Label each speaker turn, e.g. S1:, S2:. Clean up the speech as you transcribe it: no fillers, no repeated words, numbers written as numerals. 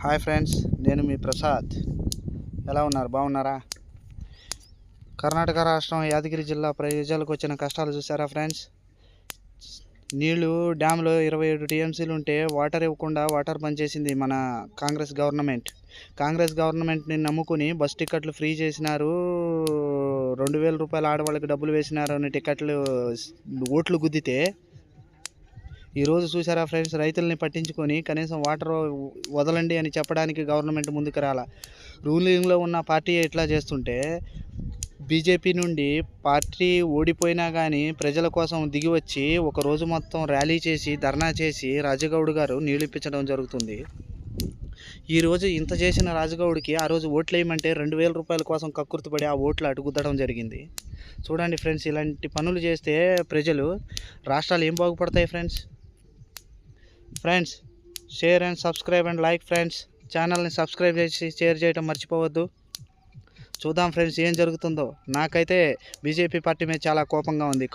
S1: Hi friends, నేను మీ ప్రసాద్. ఎలా ఉన్నారు? బాగున్నారా? కర్ణాటక రాష్ట్రం యాదగిరి జిల్లా ప్రజలకు వచ్చిన కష్టాలు చూసారా ఫ్రెండ్స్? నీళ్లు డ్యాంలో 27 టీఎంసీలు ఉంటే వాటర్ ఇవ్వకుండా వాటర్ బంద్ చేసింది మన కాంగ్రెస్ గవర్నమెంట్ని నమ్ముకుని బస్ టికెట్లు ఫ్రీ చేసినారు. 2000 రూపాయలు ఆడవాళ్ళకి డబ్బులు వేసినారు అని టికెట్లు ఓట్లు గుద్దితే ఈరోజు చూసారా ఫ్రెండ్స్, రైతుల్ని పట్టించుకొని కనీసం వాటర్ వదలండి అని చెప్పడానికి గవర్నమెంట్ ముందుకు రాలా. రూలింగ్లో ఉన్న పార్టీ ఇట్లా చేస్తుంటే బీజేపీ నుండి పార్టీ ఓడిపోయినా కానీ ప్రజల కోసం దిగి వచ్చి ఒకరోజు మొత్తం ర్యాలీ చేసి ధర్నా చేసి రాజగౌడ్ గారు నీళ్ళు ఇప్పించడం జరుగుతుంది. ఈరోజు ఇంత చేసిన రాజగౌడ్కి ఆ రోజు ఓట్లు వేయమంటే 2000 రూపాయల కోసం కక్కుర్తిపడి ఆ ఓట్లు అడుగుద్దడం జరిగింది. చూడండి ఫ్రెండ్స్, ఇలాంటి పనులు చేస్తే ప్రజలు రాష్ట్రాలు ఏం బాగుపడతాయి friends? Share and subscribe and like friends. ఛానల్ని సబ్స్క్రైబ్ చేసి షేర్ చేయడం మర్చిపోవద్దు. చూద్దాం ఫ్రెండ్స్ ఏం జరుగుతుందో. నాకైతే బీజేపీ పార్టీ మీద చాలా కోపంగా ఉంది.